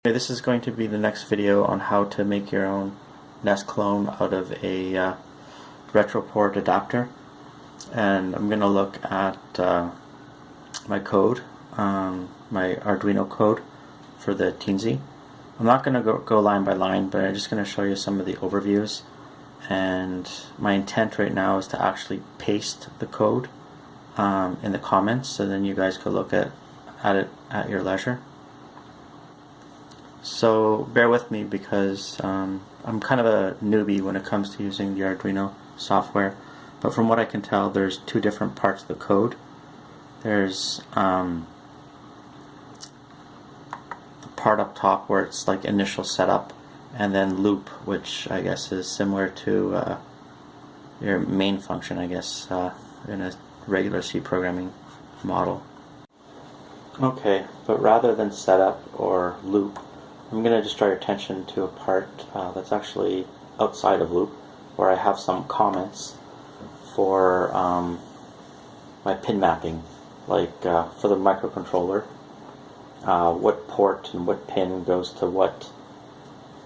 Okay, this is going to be the next video on how to make your own NES clone out of a retroport adapter, and I'm going to look at my code, my Arduino code for the Teensy. I'm not going to go line by line, but I'm just going to show you some of the overviews, and my intent right now is to actually paste the code in the comments so then you guys could look at it at your leisure. So bear with me because I'm kind of a newbie when it comes to using the Arduino software, but from what I can tell there's two different parts of the code. There's the part up top where it's like initial setup, and then loop, which I guess is similar to your main function, I guess, in a regular C programming model. Okay, but rather than setup or loop, I'm going to just draw your attention to a part that's actually outside of loop, where I have some comments for my pin mapping, like for the microcontroller, what port and what pin goes to what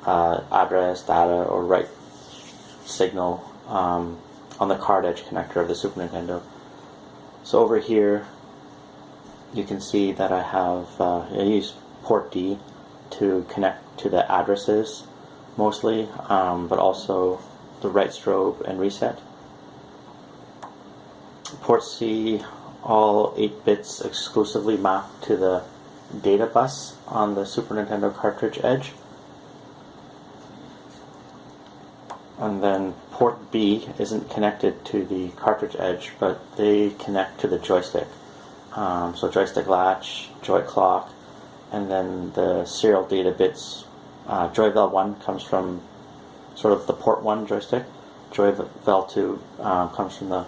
address, data, or write signal on the card edge connector of the Super Nintendo. So over here you can see that I have I use port D to connect to the addresses mostly, but also the write strobe and reset. Port C, all 8 bits exclusively mapped to the data bus on the Super Nintendo cartridge edge. And then port B isn't connected to the cartridge edge, but they connect to the joystick. So joystick latch, joy clock, and then the serial data bits. Joyvel 1 comes from sort of the port 1 joystick. Joyvel 2 comes from the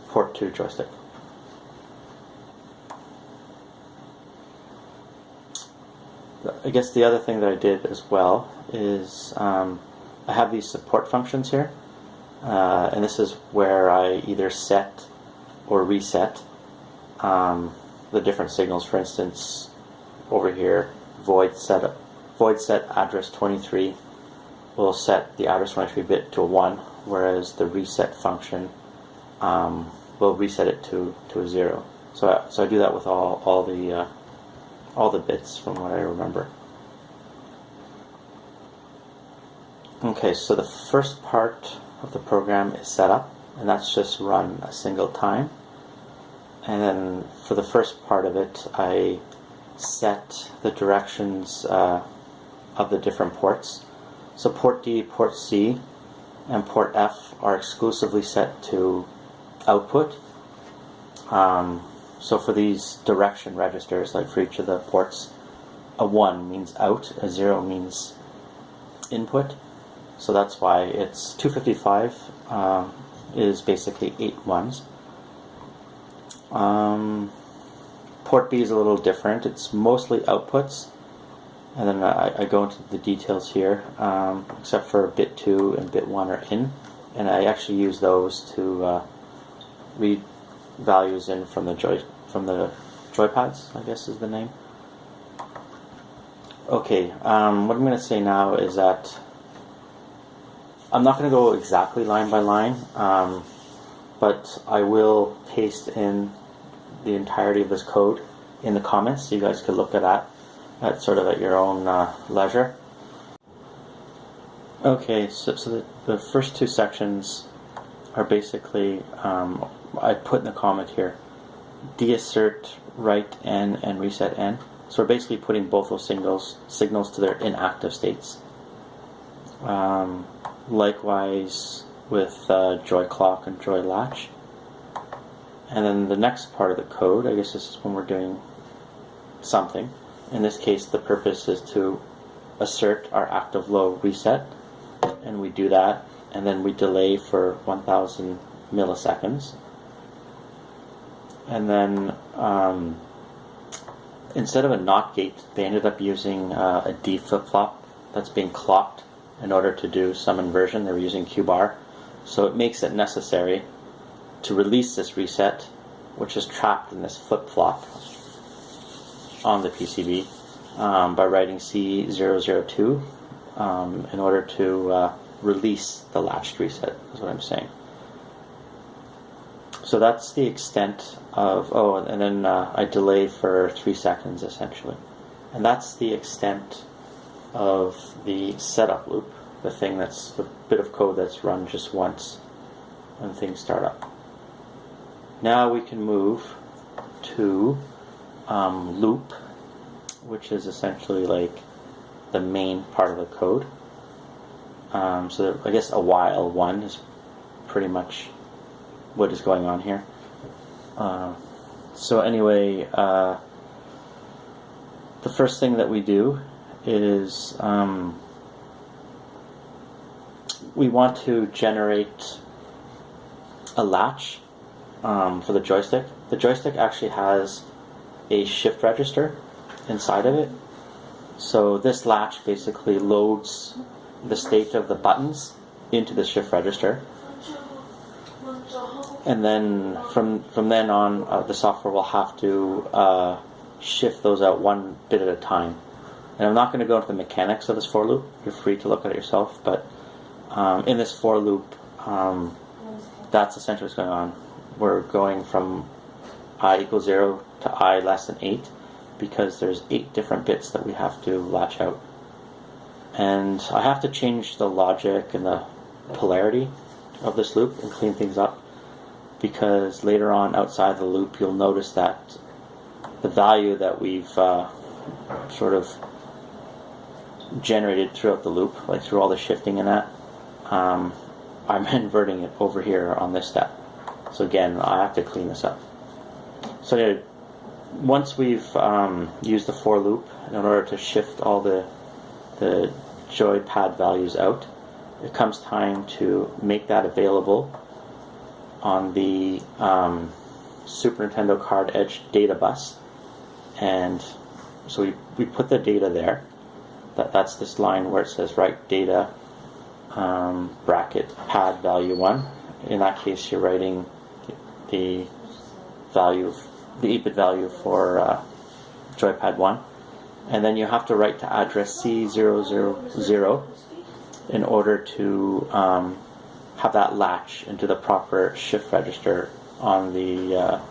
port 2 joystick. I guess the other thing that I did as well is I have these support functions here, and this is where I either set or reset the different signals. For instance, over here, void set address 23 will set the address 23 bit to a 1, whereas the reset function will reset it to a 0. So I do that with all the bits from what I remember. Okay, so the first part of the program is set up, and that's just run a single time. And then for the first part of it, I set the directions of the different ports. So port D, port C, and port F are exclusively set to output. So for these direction registers, like for each of the ports, a 1 means out, a 0 means input. So that's why it's 255 is basically 8 ones. Port B is a little different. It's mostly outputs, and then I go into the details here, except for bit 2 and bit 1 are in, and I actually use those to read values in from the joypads, I guess is the name. Okay, what I'm going to say now is that I'm not going to go exactly line by line, but I will paste in the entirety of this code in the comments so you guys could look at that sort of at your own leisure. Okay, so the first two sections are basically, I put in the comment here, deassert write n and reset n. So we're basically putting both those signals to their inactive states. Likewise with joy clock and joy latch. And then the next part of the code, I guess this is when we're doing something. In this case, the purpose is to assert our active low reset, and we do that, and then we delay for 1000 milliseconds. And then instead of a NOT gate, they ended up using a D flip-flop that's being clocked in order to do some inversion. They were using Q bar, so it makes it necessary to release this reset, which is trapped in this flip-flop on the PCB, by writing C002 in order to release the latched reset, is what I'm saying. So that's the extent of, oh, and then I delay for 3 seconds essentially. And that's the extent of the setup loop, the thing that's the bit of code that's run just once when things start up. Now we can move to loop, which is essentially like the main part of the code. So I guess a while one is pretty much what is going on here. So anyway, the first thing that we do is we want to generate a latch for the joystick. The joystick actually has a shift register inside of it. So this latch basically loads the state of the buttons into the shift register. And then from then on, the software will have to shift those out one bit at a time. And I'm not going to go into the mechanics of this for loop. You're free to look at it yourself. But in this for loop, that's essentially what's going on. We're going from I equals 0 to I less than 8 because there's 8 different bits that we have to latch out. And I have to change the logic and the polarity of this loop and clean things up, because later on outside the loop you'll notice that the value that we've sort of generated throughout the loop, like through all the shifting and that, I'm inverting it over here on this step. So again, I have to clean this up. So anyway, once we've used the for loop in order to shift all the joypad values out, it comes time to make that available on the Super Nintendo Card Edge data bus. And so we put the data there. That's this line where it says write data bracket pad value 1. In that case, you're writing the value, the 8-bit value for joypad 1. And then you have to write to address C000 in order to have that latch into the proper shift register on the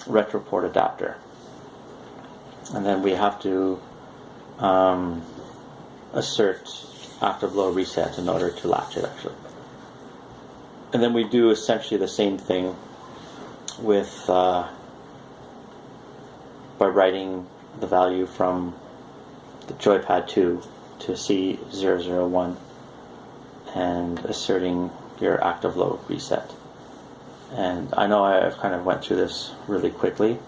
retro-port adapter. And then we have to assert active low reset in order to latch it actually. And then we do essentially the same thing with by writing the value from the joypad 2 to C001 and asserting your active low reset. And I know I've kind of went through this really quickly,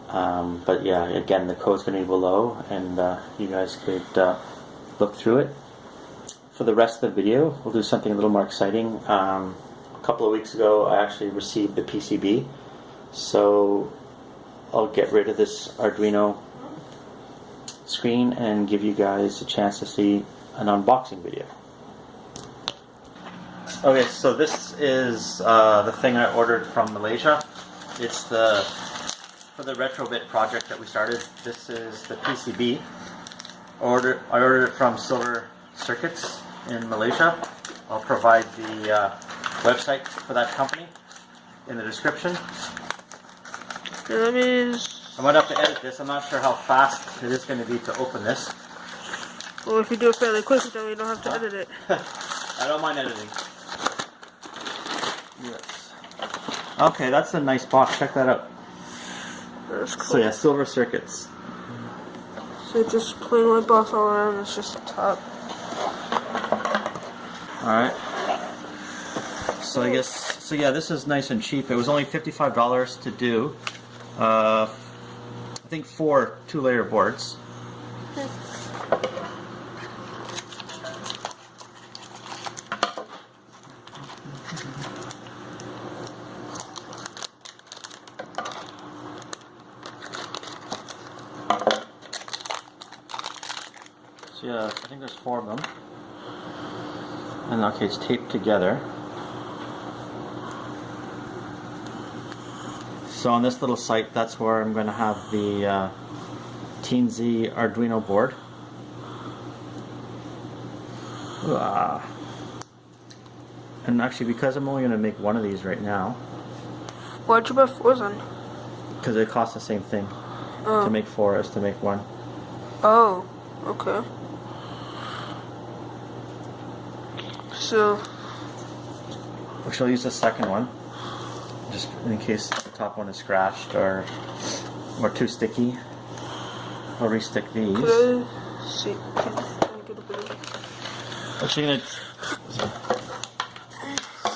but yeah, again, the code's going to be below, and you guys could look through it. For the rest of the video, we'll do something a little more exciting. A couple of weeks ago, I actually received the PCB, so I'll get rid of this Arduino screen and give you guys a chance to see an unboxing video. Okay, so this is the thing I ordered from Malaysia. It's for the Retrobit project that we started. This is the PCB. I ordered it from Silver Circuits in Malaysia. I'll provide the website for that company in the description. That means... I might have to edit this. I'm not sure how fast it is going to be to open this. Well, if you do it fairly quick, then we don't have to edit it. I don't mind editing. Yes. Okay, that's a nice box. Check that out. That's cool. So yeah, Silver Circuits. So just plain white box all around. It's just the top. Alright. So I guess, so yeah, this is nice and cheap. It was only $55 to do. I think 4 2-layer boards. So yeah, I think there's 4 of them. And okay, it's taped together. So on this little site, that's where I'm going to have the 18Z Arduino board. And actually, because I'm only going to make one of these right now, Why'd you buy 4 then? because it costs the same thing to make 4 as to make 1. Oh, okay. So, Which I'll use the second one, just in case the top one is scratched or too sticky. I'll restick these. could I see? Can I get a bit of... Actually,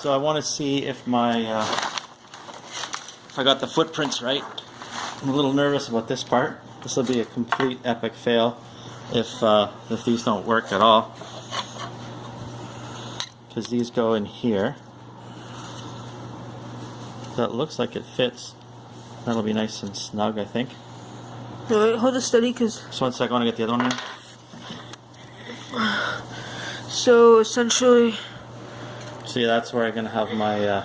so I want to see if my if I got the footprints right. I'm a little nervous about this part. This will be a complete epic fail if these don't work at all, because these go in here. That looks like it fits. That'll be nice and snug, I think. Alright, hold it steady, because... Just one sec, I want to get the other one in. So, essentially... See, that's where I'm going to have my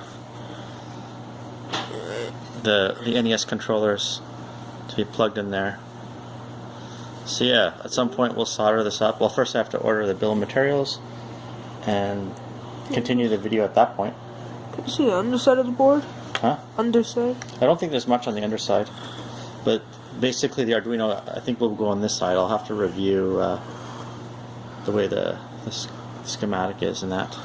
the NES controllers to be plugged in there. So yeah, at some point we'll solder this up. Well, first I have to order the bill of materials and continue the video at that point. Can you see the underside of the board? Huh? Underside? I don't think there's much on the underside, but basically the Arduino, I think, will go on this side. I'll have to review the way the schematic is and that.